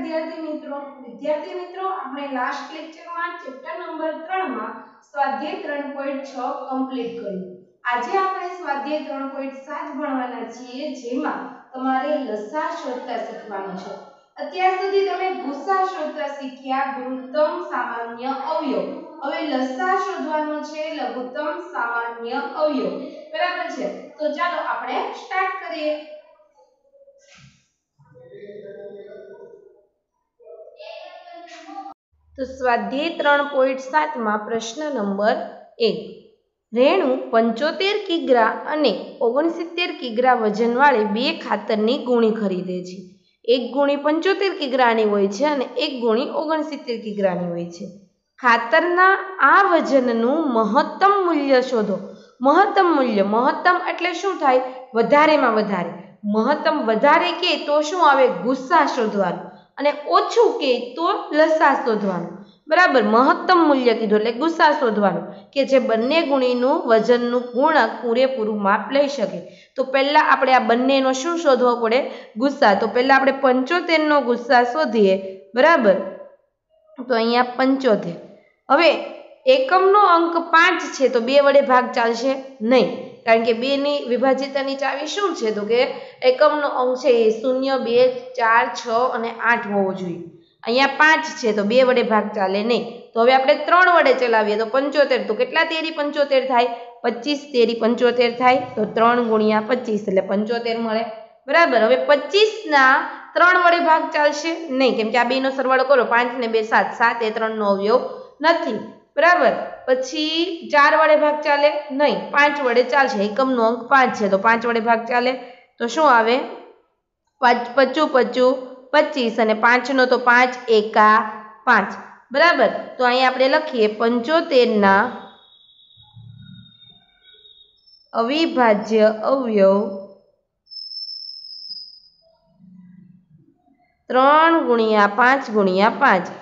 વિદ્યાર્થી મિત્રો આપણે લાસ્ટ લેક્ચરમાં ચેપ્ટર નંબર 3 માં સ્વાધ્યાય 3.6 કમ્પ્લીટ કર્યું। આજે આપણે સ્વાધ્યાય 3.7 ભણવાના છીએ, જેમાં તમારે લસાઅ શોધતા શીખવાનું છે। અત્યાર સુધી તમે ગુસા શોધતા શીખ્યા, ગુરુત્તમ સામાન્ય અવયવ। હવે લસાઅ શોધવાનો છે, લઘુત્તમ સામાન્ય અવયવ। બરાબર છે? તો ચાલો આપણે સ્ટાર્ટ કરીએ। तो स्वाध्याय 3.7 में प्रश्न नंबर 1 रेणु 75 किग्रा અને 69 किग्रा वजन वाली બે ખાતરની ગુણી ખરીદે છે। એક ગુણી 75 કિગ્રાની હોય છે અને એક ગુણી 69 કિગ્રાની હોય છે। ખાતરના આ વજનનું મહત્તમ મૂલ્ય શોધો। મહત્તમ મૂલ્ય, મહત્તમ એટલે શું થાય? વધારેમાં વધારે। મહત્તમ વધારે કે તો શું આવે? ગુસા શોધવાનું, અને ઓછું કે તો લસાઅ શોધવાનું। બરાબર, મહત્તમ મૂલ્ય કીધું એટલે ગુસા શોધવાનું કે જે બંને ગુણીનું વજનનું ગુણક પૂરેપૂરું માપ લઈ શકે। તો પહેલા આપણે આ બંનેનો શું શોધવો પડે? ગુસા। તો પહેલા આપણે 75 નો ગુસા શોધીએ। બરાબર, તો અહીંયા 75। હવે એકમનો અંક 5 છે તો 2 વડે ભાગ ચાલશે નહીં, કારણ કે 2 ની વિભાજિતાની ચાવી શું છે? તો કે એકમનો અંક છે એ 0, 2, 4, 6 અને 8 હોવો જોઈએ। અહીંયા 5 છે તો 2 વડે ભાગ ચાલે નહીં। તો હવે આપણે 3 વડે ચલાવીએ તો 75, તો કેટલા તેરી 75 થાય? 25 તેરી 75 થાય, તો 3 ગુણ્યા 25 એટલે 75 મળે। બરાબર, હવે 25 ના 3 વડે ભાગ ચાલશે નહીં, કેમ કે આ બેનો સરવાળો કરો, 5 ને 2 7, 7 એ 3 નો અવયવ નથી। બરાબર, પછી 4 વડે ભાગ ચાલે નહીં, 5 વડે ચાલશે। એકમનો અંક 5 છે તો 5 વડે ભાગ ચાલે, તો શું આવે? 5 55 25 અને 5 નો તો 5 એકા 5। બરાબર, તો અહીં આપણે લખીએ 75 ના અવિભાજ્ય અવયવ 3 ગુણ્યા 5 ગુણ્યા 5।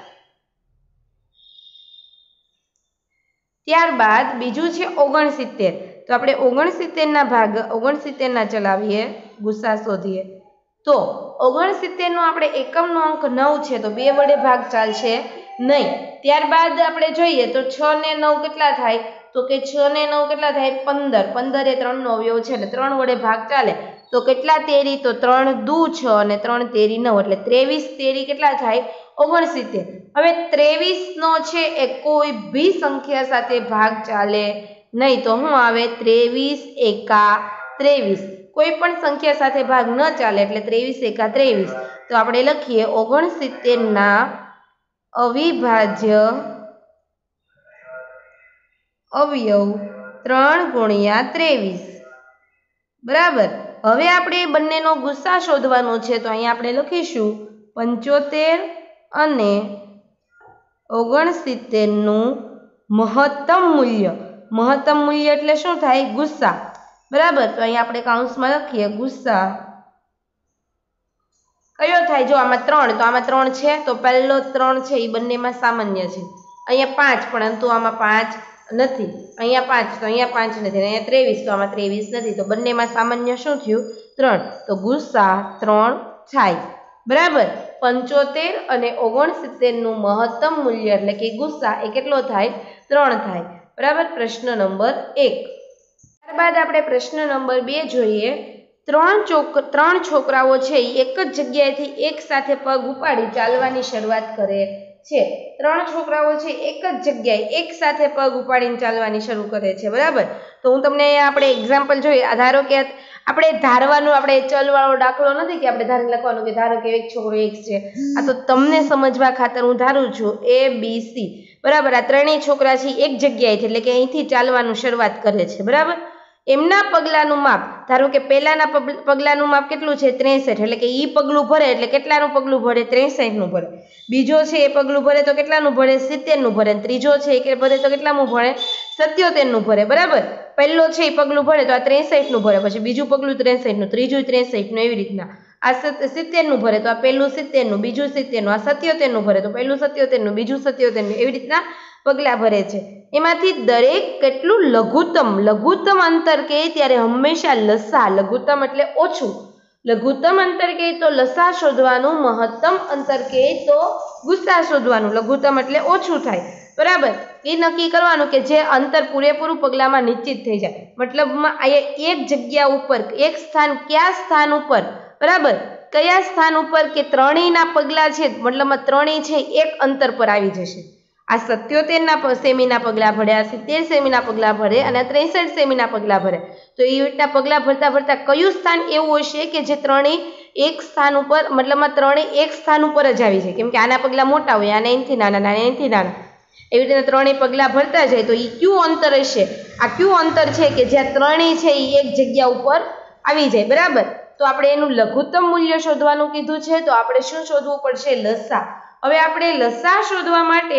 ત્યારબાદ બીજું છે 69, તો આપણે 69 ના ભાગ 69 ના ચલાવીએ, ગુસા શોધીએ। તો 69 નો આપણે એકમનો અંક 9 છે તો 2 વડે ભાગ ચાલશે નહીં। ત્યારબાદ આપણે જોઈએ તો 6 ને 9 કેટલા થાય? તો કે 6 ને 9 કેટલા થાય? 15। 15 એ 3 નો અવયવ છે એટલે 3 વડે ભાગ ચાલે, તો કેટલા તેરી? તો 3 દુ 6 અને 3 તેરી 9 એટલે 23 તેરી કેટલા થાય? 69। હવે 23 નો છે એ કોઈ ભી સંખ્યા સાથે ભાગ ચાલે નહીં, તો શું આવે? 23 એકા 23। કોઈ પણ સંખ્યા સાથે ભાગ ન ચાલે એટલે 23 એકા 23। તો આપણે લખીએ 69 ના અવિભાજ્ય અવયવ 3 ગુણ્યા 23। બરાબર, હવે આપણે બંનેનો ગુસા શોધવાનો છે, તો અહીંયા આપણે લખીશું 75 અને 69 નું મહત્તમ મૂલ્ય। મહત્તમ મૂલ્ય એટલે શું થાય? ગુસા। બરાબર, તો અહીંયા આપણે કૌંસમાં લખીએ ગુસા કયો થાય? જો આમાં 3, તો આમાં 3 છે તો પહેલો 3 છે એ બંનેમાં સામાન્ય છે। અહીંયા 5, પરંતુ આમાં 5 નથી। અહીંયા 5 તો અહીંયા 5 નથી, અહીંયા 23 તો આમાં 23 નથી, તો બંનેમાં સામાન્ય શું થયું? 3, તો ગુસા 3 થાય। બરાબર, 75 અને 69 નું મહત્તમ મૂલ્ય એટલે કે ગુસા એ કેટલો થાય? 3 થાય। બરાબર, પ્રશ્ન નંબર 1। ત્યારબાદ આપણે પ્રશ્ન નંબર 2 જોઈએ। ત્રણ છોકરાઓ છે એ એક જ જગ્યાએથી એક સાથે પગ ઉપાડી ચાલવાની શરૂઆત કરે છે। 3 છોકરાઓ છે એક જ જગ્યાએ એક સાથે પગ ઉપાડીને ચાલવાની શરૂ કરે છે। બરાબર, તો હું તમને આપણે એક્ઝામ્પલ જોઈએ। ધારો કે આપણે ધારવાનું, આપણે ચલવાળો દાખલો નથી કે આપણે ધારી લખવાનું કે ધારો કે એક છોકરો x છે, આ તો તમને સમજવા ખાતર હું ધારું છું A B C। બરાબર, આ ત્રણેય છોકરા છે એક જગ્યાએથી એટલે કે અહીંથી ચાલવાનું શરૂઆત કરે છે। બરાબર, એમના પગલાનું માપ, ધારો કે પહેલાના પગલાનું માપ કેટલું છે? 63, એટલે કે ઈ પગલું ભરે એટલે કેટલાનું પગલું ભરે? 63 નું ભરે। બીજો છે એ પગલું ભરે તો કેટલાનું ભરે? 70 નું ભરે। ત્રીજો છે એ ભરે તો કેટલાનું ભરે? 77 નું ભરે। બરાબર, પહેલો છે એ પગલું ભરે તો આ 63 નું ભરે, પછી બીજું પગલું 63 નું, ત્રીજું 63 નું, એવી રીતના આ 70 નું ભરે તો આ પહેલું 70 નું, બીજું 70 નું, આ 77 નું ભરે તો પહેલું 77 નું, બીજું 77 નું, એવી રીતના પગલા ભરે છે। એમાંથી દરેક કેટલું લઘુત્તમ અંતર કે ત્યારે હંમેશા લસાઅ, લઘુત્તમ એટલે ઓછું, લઘુત્તમ અંતર કહે તો લસા શોધવાનું, મહત્તમ અંતર કહે તો ગુસ્સા શોધવાનું. લઘુત્તમ એટલે ઓછું થાય, બરાબર. એ નક્કી કરવાનું કે જે અંતર પૂરેપૂરું પગલામાં નિશ્ચિત થઈ જાય. મતલબમાં એક જગ્યા ઉપર, એક સ્થાન, કયા સ્થાન ઉપર, બરાબર, કયા સ્થાન ઉપર કે ત્રણેયના પગલા છે, મતલબમાં ત્રણેય છે એક અંતર પર આવી જશે. આ 77 સેમીના પગલા ભર્યા, 70 સેમીના પગલા ભરે અને 63 સેમીના પગલા ભરે. તો એ રીતના પગલા ભરતા ભરતા કયું સ્થાન એવું હશે કે જે ત્રણેય એક સ્થાન ઉપર, મતલબમાં ત્રણેય એક સ્થાન ઉપર જ આવી જાય. કેમ કે આના પગલા મોટા હોય, આના એનથી નાના, આના એનથી નાના, એવી રીતે ત્રણેય પગલા ભરતા જાય. તો એ કયું અંતર હશે? આ કયું અંતર છે કે જ્યાં ત્રણેય છે એ એક જગ્યા ઉપર આવી જાય, બરાબર. તો આપણે એનું લઘુત્તમ મૂલ્ય શોધવાનું કીધું છે. તો આપણે શું શોધવું પડશે? લસા. હવે આપણે લસા શોધવા માટે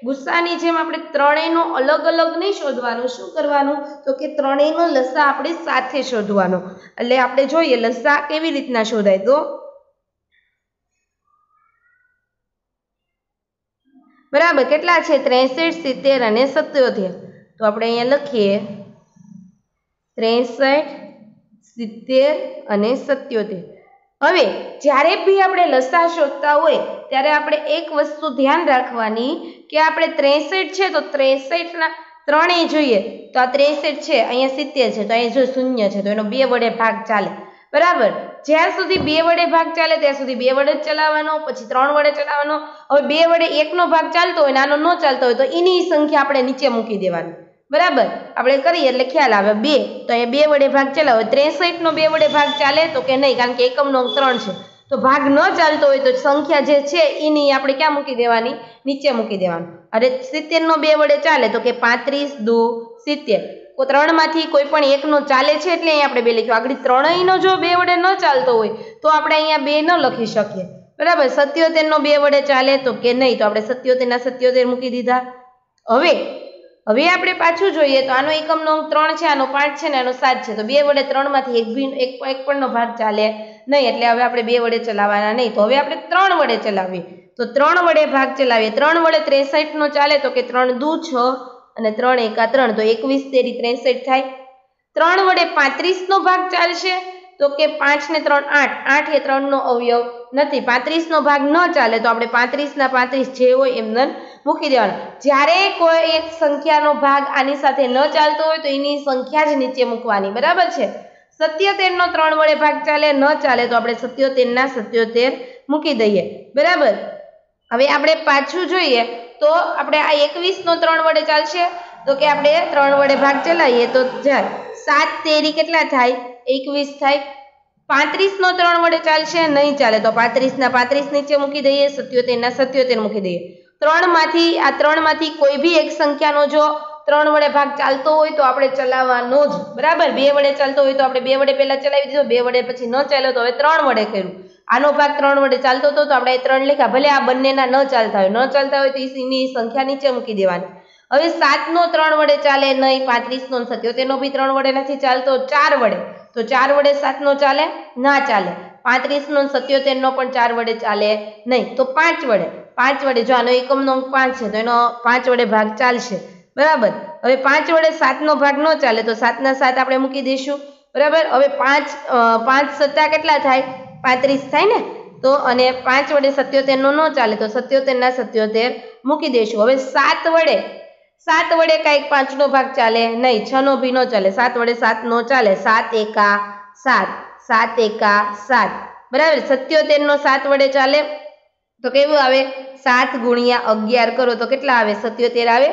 ગુસ્સાની જેમ આપણે ત્રણેયનો અલગ અલગ નહીં શોધવાનું. શું કરવાનું? તો કે ત્રણેયનો લસા આપણે સાથે શોધવાનો. એટલે આપણે જોઈએ લસા કેવી રીતના શોધાય. તો બરાબર, કેટલા છે? 63, 70 અને 77. તો આપણે અહીંયા લખીએ 63, 70 અને 77. હવે જ્યારે બી આપણે લસા શોધતા હોય ત્યારે આપણે એક વસ્તુ ધ્યાન રાખવાની કે આપણે 63 છે તો 63ના ત્રણેય જોઈએ. તો આ 63 છે, અહીંયા 70 છે, તો અહીંયા જો શૂન્ય છે તો એનો 2 વડે ભાગ ચાલે, બરાબર. જ્યાં સુધી 2 વડે ભાગ ચાલે ત્યાં સુધી 2 વડે જ ચલાવવાનો, પછી 3 વડે ચલાવવાનો. હવે 2 વડે 1નો ભાગ ચાલતો હોય, નાનો ન ચાલતો હોય તો એની સંખ્યા આપણે નીચે મૂકી દેવાની, બરાબર. આપણે કરીએ એટલે ખ્યાલ આવે. 2 તો અહીંયા 2 વડે ભાગ ચલાવે. 63નો 2 વડે ભાગ ચાલે તો કે નહીં, કારણ કે એકમનો અંક 3 છે. તો ભાગ ન ચાલતો હોય તો સંખ્યા જે છે એની આપણે ક્યાં મૂકી દેવાની? નીચે મૂકી દેવાનું. અરે 70નો 2 વડે ચાલે તો કે 35 દુ 70. ત્રણમાંથી કોઈ પણ એકનો ચાલે છે એટલે અહીંયા આપણે 2 લખ્યું. આગળ ત્રણેયનો જો 2 વડે ન ચાલતો હોય તો આપણે અહીંયા 2 ન લખી શકીએ, બરાબર. 77નો 2 વડે ચાલે તો કે નહીં, તો આપણે 77ના 77 મૂકી દીધા. હવે આપણે પાછું જોઈએ તો આનો એકમનો અંક 3 છે, આનો 5 છે ને આનો 7 છે. તો 2 વડે 3માંથી એક પણનો ભાગ ચાલે નહીં, એટલે હવે આપણે 2 વડે ચલાવવાના નહીં. તો હવે આપણે 3 વડે ચલાવીએ. તો 3 વડે ભાગ ચલાવીએ. 3 વડે 63નો ચાલે તો કે 3 દુ 6 અને 3 એકા 3, તો 21 તેરી 63 થાય. 3 વડે 35નો ભાગ ચાલશે તો કે 5 ને 3 8, 8 એ 3નો અવયવ નથી. 35નો ભાગ ન ચાલે તો આપણે 35ના 35 જે હોય એમને મૂકી દેવાનો. જ્યારે કોઈ એક સંખ્યાનો ભાગ આની સાથે ન ચાલતો હોય તો એની સંખ્યા જ નીચે મૂકવાની, બરાબર છે. 77નો 3 વડે ભાગ ચાલે, ન ચાલે તો આપણે 77ના 77 મૂકી દઈએ, બરાબર. હવે આપણે પાછું જોઈએ તો આપણે આ 21નો 3 વડે ચાલશે તો કે આપણે 3 વડે ભાગ ચલાવીએ તો 7 તેરી કેટલા થાય? 21 થાય. 35નો 3 વડે ચાલશે, નહીં ચાલે તો 35ના 35 નીચે મૂકી દઈએ, 77ના 77 મૂકી દઈએ. આ ત્રણમાંથી કોઈ બી એક સંખ્યાનો જો 3 વડે ભાગ ચાલતો હોય તો આપણે ચલાવવાનો જ, બરાબર. 2 વડે ચાલતો હોય તો આપણે 2 વડે પહેલા ચલાવી દીધો, 2 વડે પછી ન ચાલ્યો તો હવે 3 વડે કર્યું. આનો ભાગ 3 વડે ચાલતો હતો તો આપણે 3 લખ્યા. ભલે આ બંનેના ન ચાલતા હોય તો એની સંખ્યા નીચે મૂકી દેવાની. હવે 7નો 3 વડે ચાલે નહીં, 35નો 77નો બી 3 વડે નથી ચાલતો, 4 વડે. તો 4 વડે 7નો ચાલે? ના ચાલે. 35નો 77નો પણ 4 વડે ચાલે નહીં, તો 5 વડે. 5 વડે જો આનો એકમનો અંક 5 છે તો એનો 5 વડે ભાગ ચાલશે, બરાબર. હવે 5 વડે 7નો ભાગ ન ચાલે તો 7ના 7 આપણે મૂકી દઈશું, બરાબર. હવે 5 સત્તા કેટલા થાય? 35 થાય ને. તો અને 5 વડે 77નો ન ચાલે તો 77ના 77 મૂકી દઈશું. હવે 7 વડે કાંઈક 5નો ભાગ ચાલે નહીં, 6નો બી ન ચાલે. 7 વડે 7 નો ચાલે, 7 એકા 7, 7 એકા 7, બરાબર. 77નો 7 વડે ચાલે તો કેવું આવે? 7 ગુણ્યા 11 કરો તો કેટલા આવે? 77 આવે,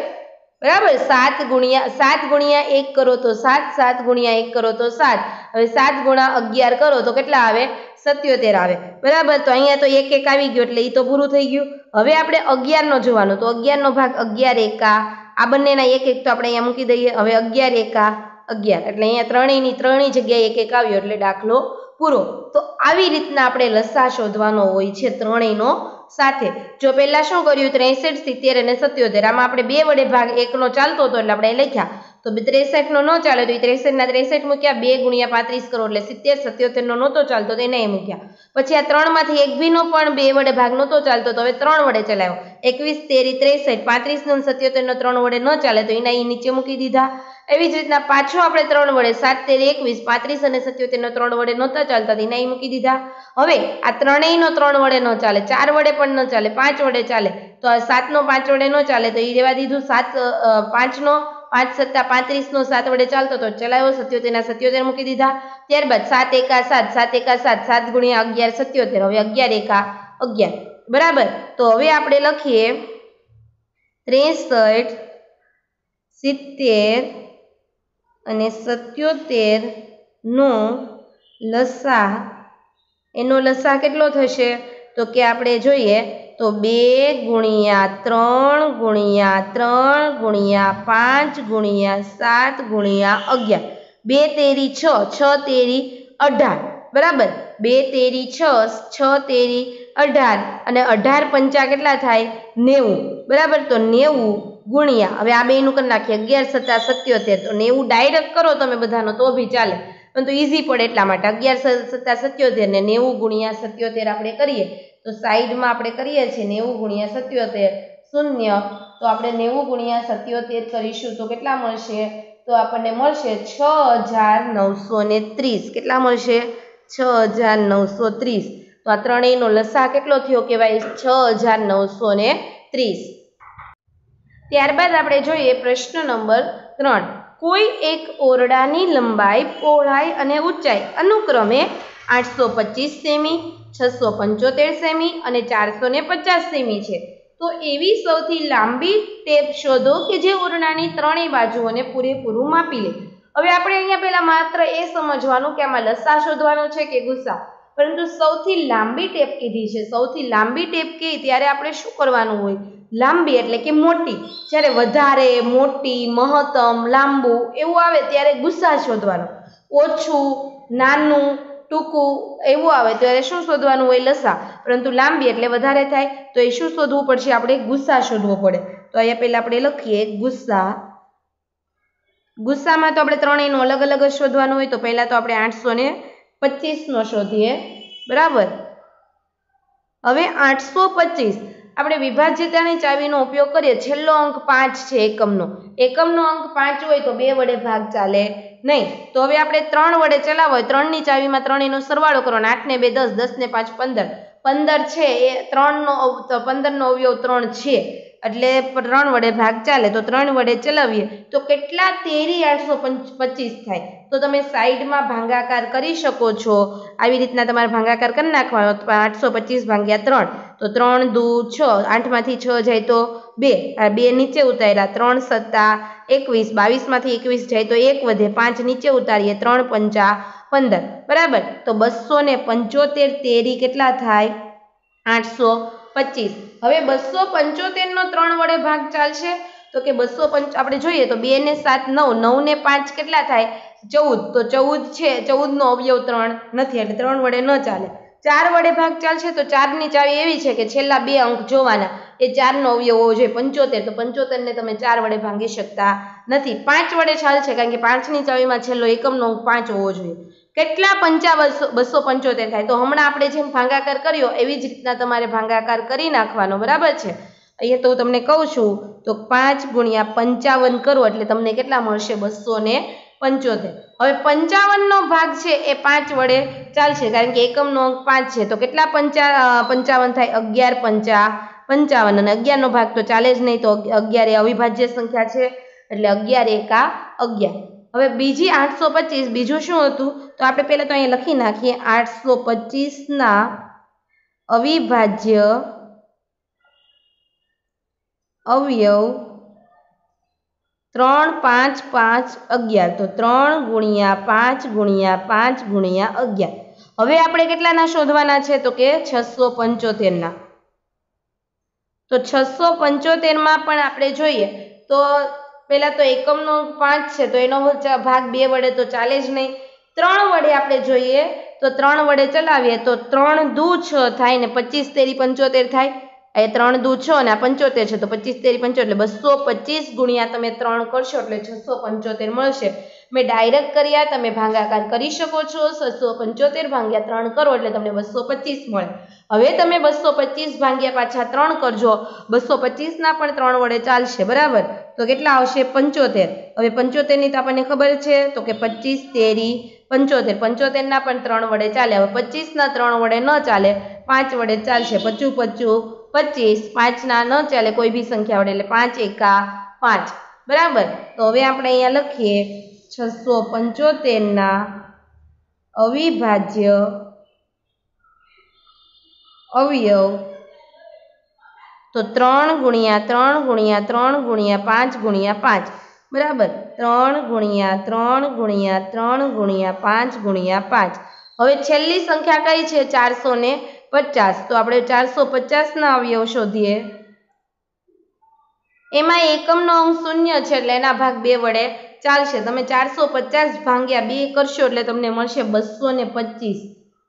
બરાબર. 7 ગુણ્યા 1 કરો તો 7, 7 ગુણ્યા 1 કરો તો 7. હવે 7 ગુણ્યા 11 કરો તો કેટલા આવે? 77 આવે, બરાબર. તો અહીંયા તો 1 1 આવી ગયો એટલે એ તો પૂરું થઈ ગયું. હવે આપણે 11નો જોવાનું. તો 11નો ભાગ 11 એકા, આ બંનેના 1 1 તો આપણે અહીંયા મૂકી દઈએ. હવે 11 એકા 11 એટલે અહીંયા ત્રણેય જગ્યાએ 1 1 આવ્યો એટલે દાખલો પૂરો. તો આવી રીતના આપણે લસા શોધવાનો હોય છે ત્રણેયનો સાથે. જો પહેલા શું કર્યું? 63, 70 અને 77. આમાં આપણે 2 વડે ભાગ 1નો ચાલતો હતો એટલે આપણે લખ્યા. તો તો 63 નો ન ચાલે તો 63 ના 63 મૂક્યા, 2 ગુણ્યા 35 કરો એટલે 70, 77 નો નહોતો ચાલતો તો એને મૂક્યા. પછી આ 3 માંથી એક બી નો પણ 2 વડે ભાગ નહોતો ચાલતો તો હવે 3 વડે ચલાવ્યો. 21, 13, 63, 35 નો 77 નો 3 વડે ન ચાલે તો એના નીચે મૂકી દીધા. એવી જ રીતના પાછો આપણે 3 વડે 7, 13, 21, 35 અને 77 નો 3 વડે નહોતા ચાલતા તો એના મૂકી દીધા. હવે આ ત્રણેય નો 3 વડે ન ચાલે, 4 વડે પણ ન ચાલે, 5 વડે ચાલે. તો 7 નો 5 વડે ન ચાલે તો એ રહેવા દીધું. 5 નો 5 સત્તા 35 નો 7 વડે ચાલતો તો ચલાવ્યો, 77 ના 77 મૂકી દીધા. ત્યારબાદ 7 એકા 7, 7 એકા 7, 7 ગુણ્યા 11 77. હવે 11 એકા 11 બરાબર. તો હવે આપણે લખીએ 63, 70 અને 77 નો લસા, એનો લસા કેટલો થશે તો કે આપણે જોઈએ તો 2 ગુણ્યા 3 ગુણ્યા 3 ગુણ્યા 5 ગુણ્યા 7 ગુણ્યા 11, 2 તેરી 6, 6 તેરી 18 બરાબર. 2 તેરી 6, 6 તેરી 18 અને 18 પંચા કેટલા થાય 90 બરાબર. તો 90 ગુણ્યા, હવે આ બેનું કરી નાખીએ, 11 સત્તા 77 તો 90 ડાયરેક્ટ કરો તમે બધાનો તો બી ચાલે પરંતુ ઈઝી પડે એટલા માટે 11 સત્તા 77 ને 90 ગુણ્યા 77 આપણે કરીએ તો સાઈડમાં આપણે કરીએ છીએ 90 ગુણ્યા 77 શૂન્ય. તો આપણે 90 ગુણ્યા 77 કરીશું તો કેટલા મળશે તો આપણને મળશે 6930. કેટલા મળશે 6930. તો આ ત્રણેયનો લસા કેટલો થયો કહેવાય 6930. ત્યારબાદ આપણે જોઈએ પ્રશ્ન નંબર 3. કોઈ એક ઓરડાની લંબાઈ, પહોળાઈ અને ઊંચાઈ અનુક્રમે 825 સેમી, 675 સેમી અને 450 સેમી છે. તો એવી સૌથી લાંબી ટેપ શોધો કે જે ઓરડાની ત્રણેય બાજુઓને પૂરેપૂરું માપી લે. હવે આપણે અહીંયા પહેલા માત્ર એ સમજવાનું કે આમાં લસા શોધવાનો છે કે ગુસા, પરંતુ સૌથી લાંબી ટેપ કીધી છે. સૌથી લાંબી ટેપ કહી ત્યારે આપણે શું કરવાનું હોય, લાંબી એટલે કે મોટી. જ્યારે વધારે, મોટી, મહત્તમ, લાંબુ એવું આવે ત્યારે ગુસા શોધવાનો. ઓછું, નાનું, ટૂંકું એવું આવે ત્યારે શું શોધવાનું હોય લસા. પરંતુ લાંબી એટલે વધારે થાય તો એ શું શોધવું પડશે આપણે ગુસા શોધવો પડે. તો અહીંયા પહેલા આપણે લખીએ ગુસા. ગુસ્સામાં તો આપણે ત્રણેયનો અલગ અલગ જ શોધવાનું હોય. તો પહેલા તો આપણે 825 નો શોધીએ બરાબર. હવે 825 આપણે વિભાજ્યતાની ચાવીનો ઉપયોગ કરીએ. છેલ્લો અંક 5 છે એકમનો. એકમનો અંક 5 હોય તો 2 વડે ભાગ ચાલે નહીં. તો હવે આપણે 3 વડે ચલાવવો હોય, 3 ની ચાવીમાં ત્રણેયનો સરવાળો કરવાનો. 8 ને 2 10, 10 ને 5 15. 15 છે એ 3 નો 15 નો અવયવ 3 છે એટલે 3 વડે ભાગ ચાલે. તો 3 વડે ચલાવીએ તો કેટલા તેરી 825 થાય. તો તમે સાઈડમાં ભાગાકાર કરી શકો છો. આવી રીતના તમારે ભાગાકાર કરી નાખવાનો. 825 ભાગ્યા 3 તો 3 દુ 6, 8 માંથી 6 જાય તો 2, 2 નીચે ઉતાર્યા. 3 સત્તા 21, 22 માંથી 21 જાય તો 1 વધે, 5 નીચે ઉતારીએ, 3 પંચા 15 બરાબર. તો 275 તેરી કેટલા થાય 825. હવે 275 નો 3 વડે ભાગ ચાલશે તો કે 205 આપણે જોઈએ તો 2 ને 7 9, 9 ને 5 કેટલા થાય 14. તો 14 છે, 14 નો અવયવ 3 નથી એટલે 3 વડે ન ચાલે. 4 વડે ભાગ ચાલશે તો 4 ની ચાવી એવી છે કે છેલ્લા 2 અંક જોવાના, એ 4 નો અવયવ હોવો જોઈએ 75. તો 75 ને તમે 4 વડે ભાંગી શકતા નથી. 5 વડે ચાલશે કારણ કે 5 ની ચાવીમાં છેલ્લો એકમનો અંક 5 હોવો જોઈએ. કેટલા પંચા 275 થાય. તો હમણાં આપણે જેમ ભાગાકાર કર્યો એવી જ રીતના તમારે ભાગાકાર કરી નાખવાનો બરાબર છે. અહીંયા તો હું તમને કહું છું તો 5 ગુણ્યા 55 કરો એટલે તમને કેટલા મળશે 275. હવે 55 નો ભાગ છે એ 5 વડે ચાલશે કારણ કે એકમનો અંક 5 છે. તો કેટલા 55 થાય 11 પંચા 55 અને 11 નો ભાગ તો ચાલે જ નહીં. તો 11 એ અવિભાજ્ય સંખ્યા છે એટલે 11 એકા 11. હવે બીજી 825 બીજું શું હતું તો આપણે પહેલા તો અહીંયા લખી નાખીએ 825 ના અવિભાજ્ય અવયવ 3, 5, 5, 11. તો 3 ગુણ્યા 5 ગુણ્યા 5 ગુણ્યા 11. હવે આપણે કેટલાના શોધવાના છે તો કે 675 ના. તો 675 માં પણ આપણે જોઈએ તો પહેલા તો એકમનો અંક 5 છે તો એનો ભાગ 2 વડે તો ચાલે જ નહીં. 3 વડે આપણે જોઈએ તો 3 વડે ચલાવીએ તો 3 દુ 6 થાય ને 25 તેરી 75 થાય. એ 3 દુ 6 અને આ 75 છે, તો 25 તેરી 75 એટલે 225 ગુણ્યા તમે 3 કરશો એટલે 675 મળશે. મેં ડાયરેક્ટ કર્યા, તમે ભાગાકાર કરી શકો છો. 675 ભાગ્યા 3 કરો એટલે તમને 225 મળે. હવે તમે 225 ભાગ્યા પાછા 3 કરજો, 225 ના પણ 3 વડે ચાલશે, બરાબર? તો કેટલા આવશે? 75. હવે 75 ની તો આપણને ખબર છે, તો કે 25 તેરી 75. 75 ના પણ 3 વડે ચાલે. હવે 25 ના 3 વડે ન ચાલે, 5 વડે ચાલશે. 25 25 25, 5 ના ન ચાલે કોઈ બી સંખ્યા વડે, એટલે 5 એકા 5, બરાબર? તો હવે આપણે અહીંયા લખીએ 675 ના અવિભાજ્ય અવયવ, તો 3 ગુણ્યા 3 ગુણ્યા 3 ગુણ્યા 5 ગુણ્યા 5, બરાબર? 3 ગુણ્યા 3 ગુણ્યા 3 ગુણ્યા 5 ગુણ્યા 5. હવે છેલ્લી સંખ્યા કઈ છે? 450. તો આપણે 450 ના અવયવ શોધીએ. એમાં એકમનો અંક શૂન્ય છે એટલે એના ભાગ 2 વડે ચાલશે. તમે 450 ભાગ્યા 2 કરશો એટલે તમને મળશે 225,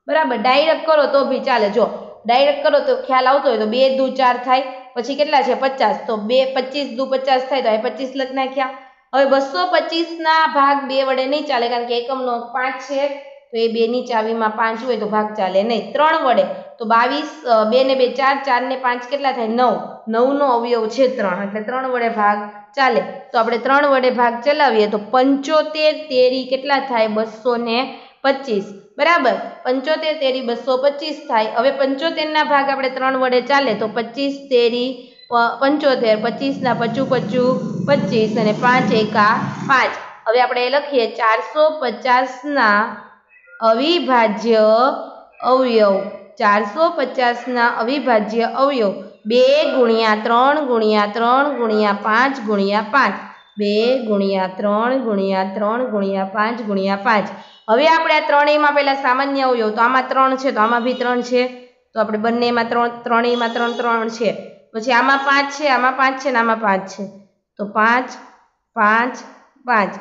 બરાબર? ડાયરેક્ટ કરો તો બી ચાલે. જો ડાયરેક્ટ કરો તો ખ્યાલ આવતો હોય તો 2 દુ 4 થાય, પછી કેટલા છે? 50. તો 25 દુ 50 થાય, તો આ 25 લખી નાખ્યા. હવે 225 ના ભાગ 2 વડે નહીં ચાલે, કારણ કે એકમનો અંક 5 છે, તો એ 2 ની ચાવીમાં 5 હોય તો ભાગ ચાલે નહીં. 3 વડે તો 22, 2 ને 2 4, 4 ને 5 કેટલા થાય? 9. 9 નો અવયવ છે 3, એટલે 3 વડે ભાગ ચાલે. તો આપણે 3 વડે ભાગ ચલાવીએ તો 75 તેરી કેટલા થાય? 225, બરાબર? 75 તેરી 225 થાય. હવે 75 ના ભાગ આપણે 3 વડે ચાલે, તો 25 તેરી 75, 25 ના 25 25 અને 5 એકા 5. હવે આપણે લખીએ 450 ના અવિભાજ્ય અવયવ. 450 ના અવિભાજ્ય અવયવ 2 ગુણ્યા 3 ગુણ્યા 3 ગુણ્યા 5 ગુણ્યા 5. 2 ગુણ્યા 3 ગુણ્યા 3 ગુણ્યા 5 ગુણ્યા 5. હવે આપણે આ ત્રણેયમાં પહેલા સામાન્ય અવયવ, તો આમાં 3 છે, તો આમાં બી 3 છે, તો આપણે બંનેમાં 3, ત્રણેયમાં 3 3 છે. પછી આમાં 5 છે, આમાં 5 છે, ને આમાં 5 છે, તો 5 5 5.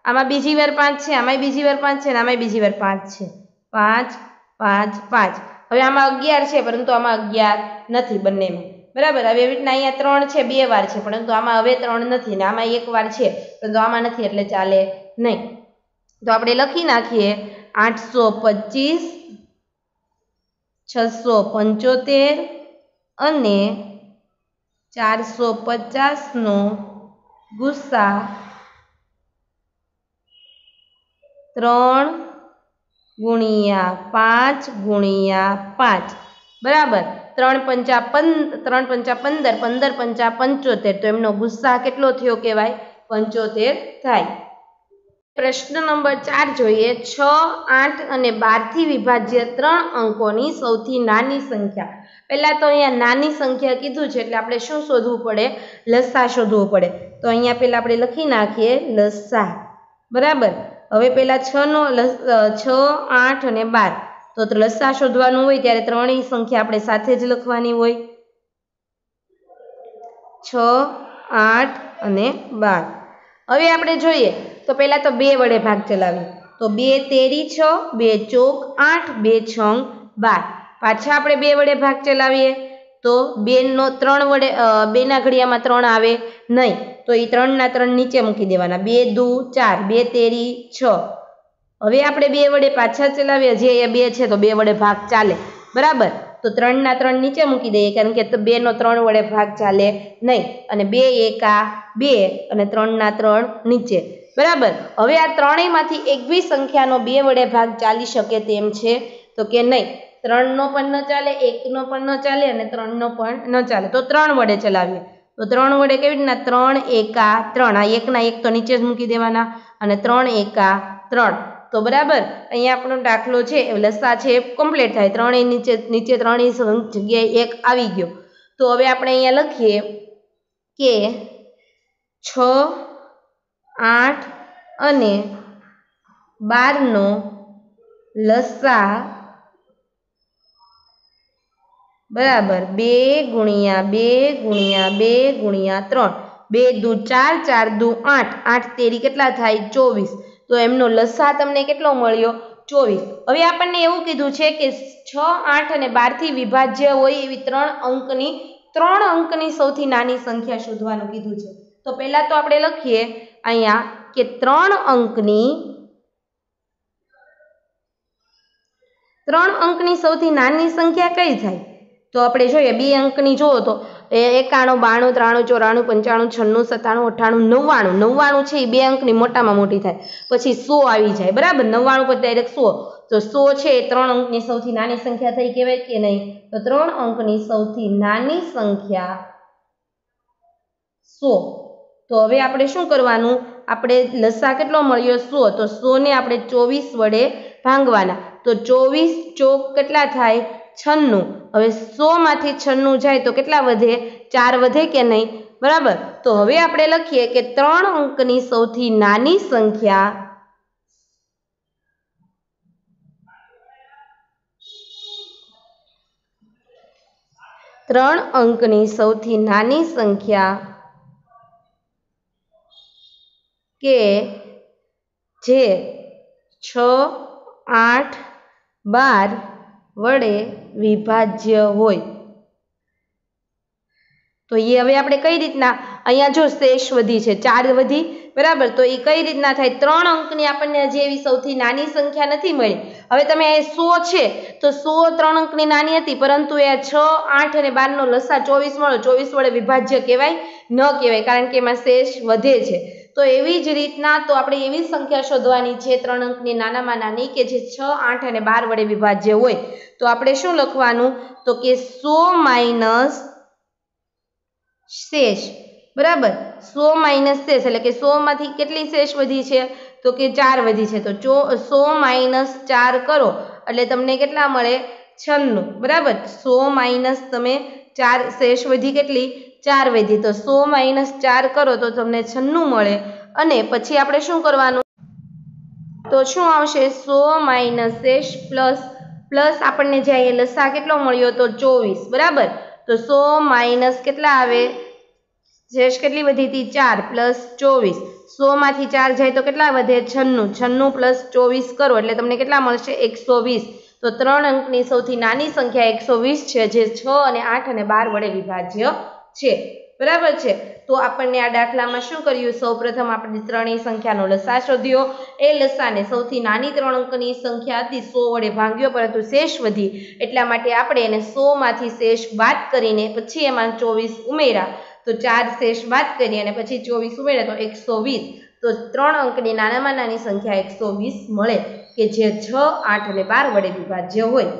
આમાં બીજી વાર 5 છે, આમાંય બીજી વાર 5 છે, ને આમાંય બીજી વાર 5 છે. 5 5 5. હવે આમાં 11 છે, પરંતુ આમાં 11 નથી બંનેમાં, બરાબર? હવે એવી રીતના અહીંયા 3 છે, 2 વાર છે, પરંતુ આમાં હવે 3 નથી, ને આમાં 1 વાર છે, પરંતુ આમાં નથી, એટલે ચાલે નહીં. તો આપણે લખી નાખીએ 825, 675 અને 450 નો ગુસા 3 ગુણ્યા 5 ગુણ્યા 5, બરાબર? 3 પંચા 15, 15 પંચા 75, તો એમનો ગુસ્સા કેટલો થયો કહેવાય? 75 થાય. પ્રશ્ન નંબર 4 જોઈએ. 6, 8 અને 12 થી વિભાજ્ય 3 અંકોની સૌથી નાની સંખ્યા. પહેલા તો અહીંયા નાની સંખ્યા કીધું છે એટલે આપણે શું શોધવું પડે? લસા શોધવું પડે. તો અહીંયા પહેલા આપણે લખી નાખીએ લસા, બરાબર? હવે પહેલા 6, 8 અને 12, તો લસા શોધવાનું હોય ત્યારે ત્રણેય સંખ્યા આપણે સાથે જ લખવાની હોય. 6, 8 અને 12. હવે આપણે જોઈએ તો પહેલા તો 2 વડે ભાગ ચલાવીએ. તો 2 તેરી 6, 2 ચોક 8, 2 છંગ 12. પાછા આપણે 2 વડે ભાગ ચલાવીએ તો 2 નો 3 વડે 2 ના ઘડિયામાં 3 આવે નહીં, તો એ 3 ના 3 નીચે મૂકી દેવાના. 2 દુ 4, 2 તેરી 6. હવે આપણે 2 વડે પાછા ચલાવીએ, જે એ 2 છે તો 2 વડે ભાગ ચાલે, બરાબર? તો 3 ના 3 નીચે મૂકી દઈએ, કારણ કે 2 નો 3 વડે ભાગ ચાલે નહીં, અને 2 એકા 2 અને 3 ના 3 નીચે, બરાબર? હવે આ ત્રણેયમાંથી એક બી સંખ્યાનો 2 વડે ભાગ ચાલી શકે તેમ છે? તો કે નહીં. 3 નો પણ ન ચાલે, 1 નો પણ ન ચાલે, અને 3 નો પણ ન ચાલે. તો 3 વડે ચલાવીએ. તો 3 વડે કેવી રીતના? 3 એકા 3. આ 1 ના 1 તો નીચે જ મૂકી દેવાના, અને 3 એકા 3. તો બરાબર, અહીંયા આપણો દાખલો છે, લસા છે, કમ્પ્લીટ થાય. ત્રણેય નીચે ત્રણેય જગ્યાએ 1 આવી ગયો. તો હવે આપણે અહીંયા લખીએ કે 6, 8 અને 12 નો લસા, બરાબર, 2 ગુણ્યા 2 ગુણ્યા 2 ગુણ્યા 3. 2 દુ 4, 4 દુ 8, 8 તેરી કેટલા થાય? 24. તો એમનો લસા તમને કેટલો મળ્યો? 24. હવે આપણને એવું કીધું છે કે 6, 8 અને 12 થી વિભાજ્ય હોય એવી 3 અંકની 3 અંકની સૌથી નાની સંખ્યા શોધવાનું કીધું છે। તો પહેલા તો આપણે લખીએ અહીંયા કે 3 અંકની સૌથી નાની સંખ્યા કઈ થાય? તો આપણે જોઈએ 2 અંકની જુઓ તો 91, 92, 93, 94, 95, 96, 97, 99 છે એ 2 અંકની મોટામાં મોટી થાય, પછી 100 આવી જાય, બરાબર। 99 પર ડાયરેક્ટ 100, તો 100 છે એ 3 અંકની સૌથી નાની સંખ્યા થઈ કહેવાય કે નહીં? તો 3 અંકની સૌથી નાની સંખ્યા 100। તો હવે આપણે શું કરવાનું? આપણે લસા કેટલો મળ્યો? 100, તો 100 ને આપણે 24 વડે ભાંગવાના, તો 24 ચોક કેટલા થાય? 96। હવે 100 માંથી 96 જાય તો કેટલા વધે? 4 વધે કે નહીં? બરાબર। તો હવે આપણે લખીએ કે 3 અંકની સૌથી નાની સંખ્યા 3 અંકની સૌથી નાની સંખ્યા કે જે 6, 8, 12 વડે વિભાજ્ય હોય। તો એ હવે આપણે કઈ રીતના, અહીંયા જો શેષ વધી છે, 4 વધી, બરાબર। તો એ કઈ રીતના થાય? 3 અંકની આપણને હજી એવી સૌથી નાની સંખ્યા નથી મળી। હવે તમે 100 છે તો 100 3 અંકની નાની હતી, પરંતુ એ 6, 8 અને 12 નો લસા 24 મળ્યો, 24 વડે વિભાજ્ય કહેવાય? ન કહેવાય, કારણ કે એમાં શેષ વધે છે। તો એવી જ રીતના તો આપણે એવી સંખ્યા શોધવાની છે 3 અંકની નાનામાં નાની કે જે 6, 8 અને 12 વડે વિભાજ્ય હોય। તો આપણે શું લખવાનું? તો કે 100 માઇનસ શેષ, બરાબર। 100 માઇનસ શેષ એટલે કે 100 માંથી કેટલી શેષ વધી છે? તો કે 4 વધી છે। તો 100 માઇનસ 4 કરો એટલે તમને કેટલા મળે? 96, બરાબર। 100 માઇનસ તમે 4 શેષ વધી કેટલી? 4 વધી, તો 100 માઇનસ 4 કરો તો તમને 96 મળે। અને પછી આપણે શું કરવાનું? તો શું આવશે? 100 માઇનસ શેષ પ્લસ આપણને જે લસા કેટલો મળ્યો? તો 24, બરાબર। તો 100 માઇનસ કેટલા આવે? શેષ કેટલી વધી હતી? 4 પ્લસ 24, 100 માંથી 4 જાય તો કેટલા વધે? 96, 96 પ્લસ 24 કરો એટલે તમને કેટલા મળશે? 120। તો 3 અંકની સૌથી નાની સંખ્યા 120 છે, જે 6 અને 8 અને 12 વડે વિભાજ્ય છે, બરાબર છે। તો આપણને આ દાખલામાં શું કર્યું? સૌપ્રથમ આપણે ત્રણેય સંખ્યાનો લસા શોધ્યો, એ લસાને સૌથી નાની 3 અંકની સંખ્યા હતી 100 વડે ભાંગ્યો, પરંતુ શેષ વધી, એટલા માટે આપણે એને 100 માંથી શેષ બાદ કરીને પછી એમાં 24 ઉમેર્યા, તો 4 શેષ બાદ કરી અને પછી 24 ઉમેર્યા તો 120। તો 3 અંકની નાનામાં નાની સંખ્યા 120 મળે કે જે 6, 8 અને 12 વડે વિભાજ્ય હોય।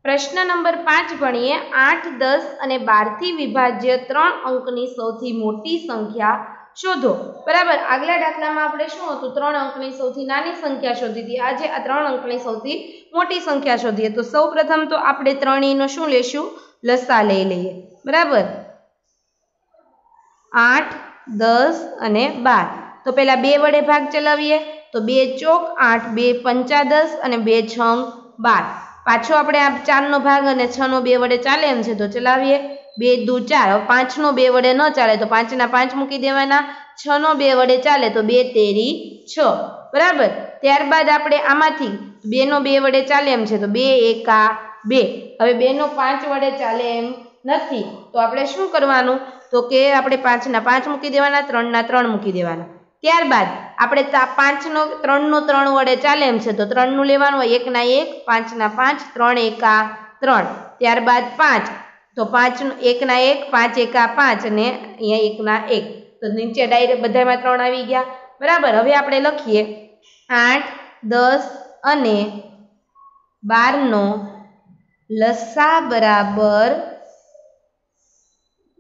પ્રશ્ન નંબર 5 ભણીએ। 8, 10 અને 12 થી વિભાજ્ય 3 અંકની સૌથી મોટી સંખ્યા શોધો, બરાબર। આગલા દાખલામાં આપણે શું હતું? 3 અંકની સૌથી નાની સંખ્યા શોધી હતી, આજે આ 3 અંકની સૌથી મોટી સંખ્યા શોધીએ। તો સૌપ્રથમ તો આપણે ત્રણેયનો શું લેશું? લસા લઈ લઈએ, બરાબર। 8, 10 અને 12, તો પહેલા 2 વડે ભાગ ચલાવીએ, તો 2 ચોક 8, 2 પંચા 10 અને 2 છંગ 12। પાછો આપણે આ 4 નો ભાગ અને 6 નો 2 વડે ચાલે એમ છે, તો ચલાવીએ। 2 દુ 4, 5 નો 2 વડે ન ચાલે તો 5 ના 5 મૂકી દેવાના, 6 નો 2 વડે ચાલે તો 2 તેરી 6, બરાબર। ત્યારબાદ આપણે આમાંથી 2 નો 2 વડે ચાલે એમ છે, તો 2 એકા 2। હવે 2 નો 5 વડે ચાલે એમ નથી, તો આપણે શું કરવાનું? તો કે આપણે 5 ના 5 મૂકી દેવાના, 3 ના 3 મૂકી દેવાના। ત્યારબાદ આપણે 5 નો 3 નો 3 વડે ચાલે એમ છે, તો 3 નું લેવાનું હોય, 1 ના 1, 5 ના 5, 3 એકા 3। ત્યારબાદ 5, તો 5 1 ના 1, 5 એકા 5 અને અહીંયા 1 ના 1, તો નીચે ડાયરેક્ટ બધામાં 3 આવી ગયા, બરાબર। હવે આપણે લખીએ 8, 10 અને 12 નો લસા બરાબર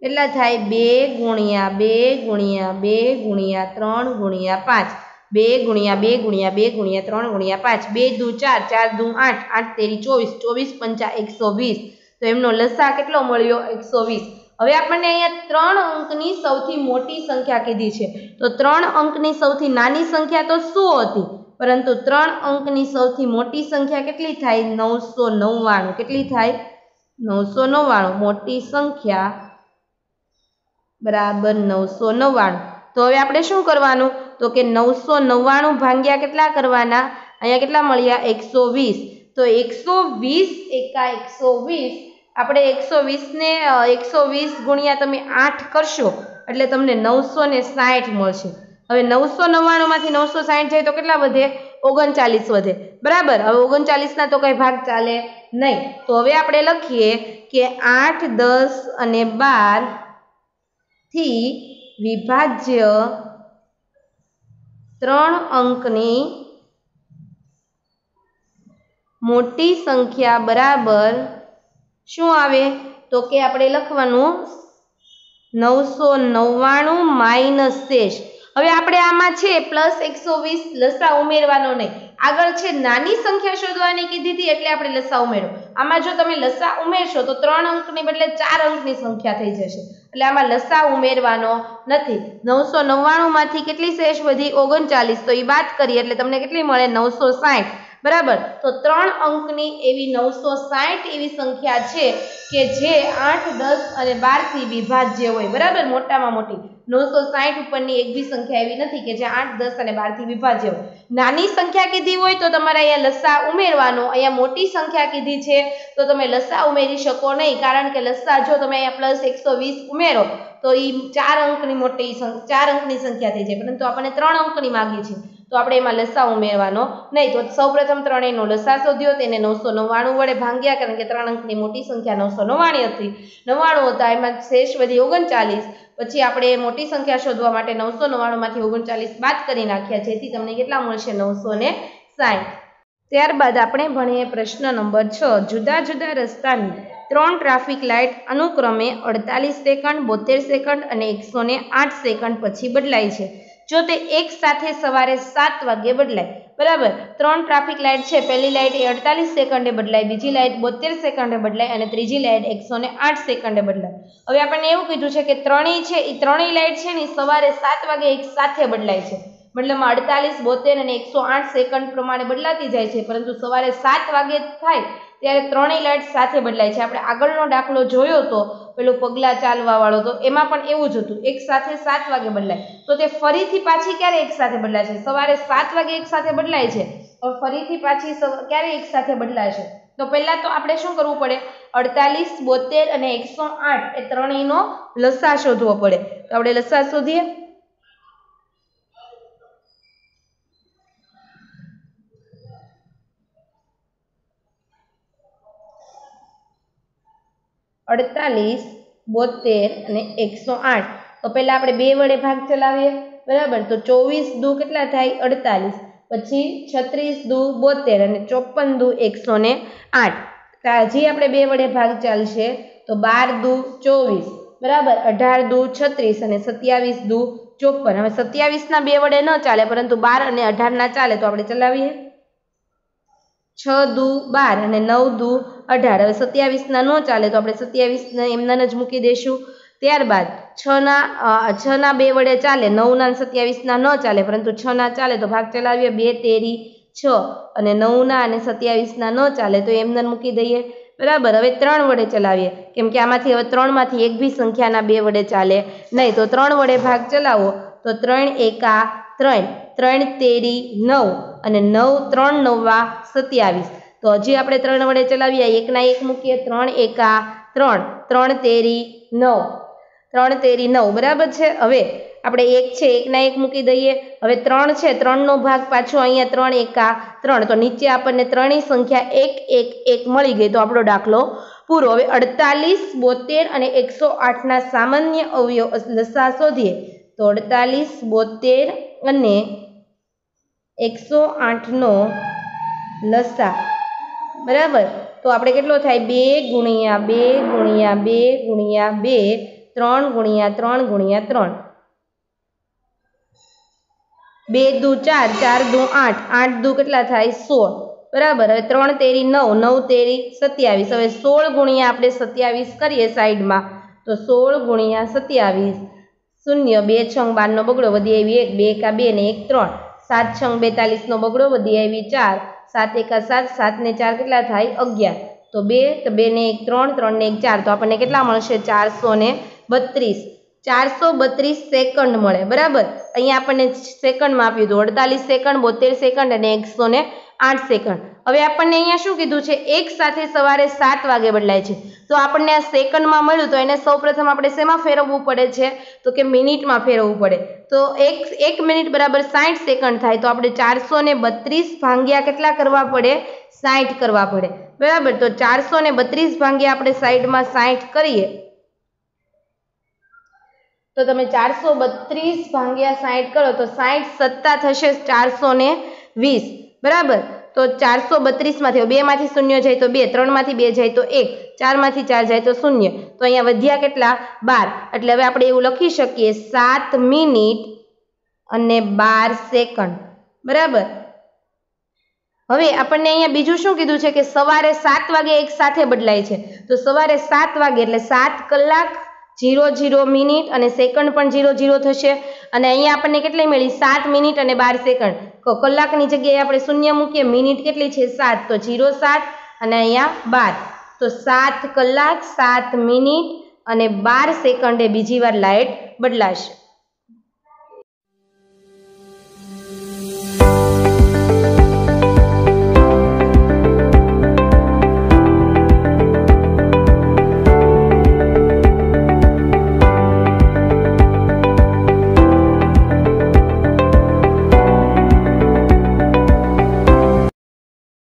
કેટલા થાય? 2 ગુણ્યા 2 ગુણ્યા 2 ગુણ્યા 3 ગુણ્યા 5, 2 ગુણ્યા 2 ગુણ્યા 2 ગુણ્યા 3 ગુણ્યા 5, 2 દુ 4, 4 દુ 8, 8 તેરી 24, 24 પંચા 120। તો એમનો લસા કેટલો મળ્યો? 120। હવે આપણને અહીંયા 3 અંકની સૌથી મોટી સંખ્યા કીધી છે, તો 3 અંકની સૌથી નાની સંખ્યા તો 100 હતી, પરંતુ 3 અંકની સૌથી મોટી સંખ્યા કેટલી થાય? 999। કેટલી થાય? 999। મોટી સંખ્યા બરાબર 999। તો હવે આપણે શું કરવાનું? તો કે 999 ભાગ્યા કેટલા કરવાના? અહીંયા કેટલા મળ્યા? 120। તો 120 એકા 120 આપણે 120 ને 120 ગુણ્યા તમે 8 કરશો એટલે તમને 960 મળશે. હવે 999 માંથી 960 જાય તો કેટલા વધે? 39 વધે. બરાબર. હવે 39 ના તો કઈ ભાગ ચાલે નહીં. તો હવે આપણે લખીએ કે 8, 10 અને 12 થી વિભાજ્ય 3 અંકની મોટી સંખ્યા બરાબર શું આવે? તો કે આપણે લખવાનું 999 માઇનસ શેષ. હવે આપણે આમાં છે પ્લસ 120 લસા ઉમેરવાનો નહીં. આગળ છે નાની સંખ્યા શોધવાની કીધી હતી એટલે આપણે લસા ઉમેરો. આમાં જો તમે લસા ઉમેરશો તો 3 અંકની બદલે 4 અંકની સંખ્યા થઈ જશે. એટલે આમાં લસા ઉમેરવાનો નથી. 999 માંથી કેટલી શેષ વધી? 39. તો એ બાદ કરીએ એટલે તમને કેટલી મળે? 960. બરાબર. તો 3 અંકની એવી 960 એવી સંખ્યા છે કે જે 8, 10 અને 12 થી વિભાજ્ય હોય. બરાબર. મોટામાં મોટી 960 ઉપરની એક બી સંખ્યા એવી નથી કે જે 8, 10 અને 12 થી વિભાજ્ય હોય. નાની સંખ્યા કીધી હોય તો તમારે અહીંયા લસા ઉમેરવાનો. અહીંયા મોટી સંખ્યા કીધી છે તો તમે લસા ઉમેરી શકો નહીં, કારણ કે લસા જો તમે અહીંયા પ્લસ 120 ઉમેરો તો એ 4 અંકની મોટી 4 અંકની સંખ્યા થઈ જાય, પરંતુ આપણને 3 અંકની માંગી છે તો આપણે એમાં લસા ઉમેરવાનો નહીં. તો સૌપ્રથમ ત્રણેયનો લસા શોધ્યો, તેને 999 વડે ભાંગ્યા, કારણ કે 3 અંકની મોટી સંખ્યા 999 હતી. 99 હતા, એમાં શેષ વધી 39. પછી આપણે મોટી સંખ્યા શોધવા માટે 999 માંથી 39 બાદ કરી નાખ્યા, જેથી તમને કેટલા મળશે? 960. ત્યારબાદ આપણે ભણીએ પ્રશ્ન નંબર 6. જુદા જુદા રસ્તાની 3 ટ્રાફિક લાઇટ અનુક્રમે 48 સેકન્ડ, 72 સેકન્ડ અને 108 સેકન્ડ પછી બદલાય છે. જો તે એક સાથે સવારે 7 વાગે બદલાય. બરાબર. 3 ટ્રાફિક લાઇટ છે. પહેલી લાઇટ એ 48 સેકન્ડે બદલાય, બીજી લાઇટ 72 સેકન્ડે બદલાય અને ત્રીજી લાઇટ 108 સેકન્ડે બદલાય. હવે આપણને એવું કીધું છે કે ત્રણેય છે એ ત્રણેય લાઇટ છે ને સવારે 7 વાગે એક સાથે બદલાય છે. મતલબ 48, 72 અને 108 સેકન્ડ પ્રમાણે બદલાતી જાય છે, પરંતુ સવારે 7 વાગે થાય ત્યારે ત્રણેય લાઇટ સાથે બદલાય છે. આપણે આગળનો દાખલો જોયો તો પેલો પગલા ચાલવા વાળો, તો એમાં પણ એવું જ હતું, એક સાથે 7 વાગે બદલાય. તો તે ફરીથી પાછી ક્યારે એક સાથે બદલાય છે? સવારે 7 વાગે એક સાથે બદલાય છે. હવે ફરીથી પાછી ક્યારે એક સાથે બદલાશે? તો પહેલા તો આપણે શું કરવું પડે? 48, 72 અને 108 એ ત્રણેયનો લસા શોધવો પડે. તો આપણે લસા શોધીએ. અડતાલીસ, 72 અને 108. તો પહેલા આપણે 2 વડે ભાગ ચલાવીએ. બરાબર. તો 24 દુ કેટલા થાય? 48. પછી 36 દુ 72 અને 54 દુ 108. હજી આપણે 2 વડે ભાગ ચાલશે તો 12 દુ 24. બરાબર. 18 દુ 36 અને 27 દુ 54. હવે 27 ના 2 વડે ન ચાલે, પરંતુ 12 અને 18 ના ચાલે, તો આપણે ચલાવીએ. 6 દુ 12 અને 9 દુ 18. હવે 27 ના ન ચાલે તો આપણે 27 ને એમના જ મૂકી દઈશું. ત્યારબાદ 6 ના 2 વડે ચાલે, 9 ના 27 ના ન ચાલે, પરંતુ 6 ના ચાલે તો ભાગ ચલાવીએ. 2 તેરી 6 અને 9 ના અને 27 ના ન ચાલે તો એમને મૂકી દઈએ. બરાબર. હવે 3 વડે ચલાવીએ, કેમ કે આમાંથી હવે 3 માંથી એક બી સંખ્યાના 2 વડે ચાલે નહીં. તો 3 વડે ભાગ ચલાવો તો 3 એકા 3, 3 તેરી 9 અને 9 3 9 27. તો હજી આપણે 3 વડે ચલાવીએ, 1 ના 1 મૂકીએ. 3 એકા 3, 3 તેરી 9, 3 તેરી 9. બરાબર છે. હવે આપણે 1 છે, 1 ના 1 મૂકી દઈએ. હવે 3 છે, 3 નો ભાગ પાછો અહીંયા 3 એકા 3, તો નીચે આપણને ત્રણેય સંખ્યા 1 1 1 મળી ગઈ. તો આપણો દાખલો પૂરો. હવે 48, 72 અને 108 ના સામાન્ય અવયવ લસા શોધીએ. તો 48, 72 અને 108 નો લસા. બરાબર. તો આપણે કેટલો થાય? 2 ગુણ્યા 2 ગુણ્યા 2 ગુણ્યા 2, 3 ગુણ્યા 3 ગુણ્યા 3. 2 દુ 4, 4 દુ 8, 8 દુ કેટલા થાય? 16. બરાબર. હવે 3 તેરી 9, 9 તેરી 27. હવે 16 ગુણ્યા આપણે 27 કરીએ સાઈડમાં, તો 16 ગુણ્યા 27 શૂન્ય. 2 છંગ 12 નો બગડો, વધી આવી 1, 2 એકા 2 ને 1 3. 7 છંગ 42 નો બગડો, વધી આવી 4, 7 એકા 7, 7 ને 4 કેટલા થાય? 11. તો 2, તો 2 ને 1 3, 3 ને 1 4. તો આપણને કેટલા મળશે? 432. 432 સેકન્ડ મળે. બરાબર. અહીંયા આપણને સેકન્ડમાં આપ્યું હતું 48 સેકન્ડ, 72 સેકન્ડ અને 108 સેકન્ડ. હવે આપણને અહીંયા શું કીધું છે, એક સાથે સવારે 7 વાગે બદલાય છે. તો આપણને આ સેકન્ડમાં મળ્યું તો એને સૌપ્રથમ આપણે શેમાં ફેરવવું પડે છે, તો કે મિનિટમાં ફેરવવું પડે. તો એક મિનિટ બરાબર 60 સેકન્ડ થાય. તો આપણે 432 ભાગ્યા કેટલા કરવા પડે, 60 કરવા પડે. બરાબર. તો 432 ભાગ્યા આપણે સાઈડમાં 60 કરીએ તો તમે 432 ભાગ્યા 60 કરો તો 60 સત્તા થશે 420. બરાબર. તો 432 માંથી 2 માંથી 0 જાય તો 2, 3 માંથી 2 જાય તો 1, 4 માંથી 4 જાય તો 0. તો અહીંયા વધ્યા કેટલા, 12. એટલે હવે આપણે એવું લખી શકીએ 7 મિનિટ અને 12 સેકન્ડ. બરાબર. હવે આપણને અહીંયા બીજું શું કીધું છે કે સવારે 7 વાગે એક સાથે બદલાય છે. તો સવારે 7 વાગે એટલે 7 કલાક 00 મિનિટ અને સેકન્ડ પણ 00 થશે. અને અહીંયા આપણને કેટલી મળી, 7 મિનિટ અને 12 સેકન્ડ. કલાકની જગ્યાએ આપણે શૂન્ય મૂકીએ, મિનિટ કેટલી છે 7, તો 07 અને અહીંયા 12. તો 7 કલાક 7 મિનિટ અને 12 સેકન્ડે બીજી વાર લાઇટ બદલાશે.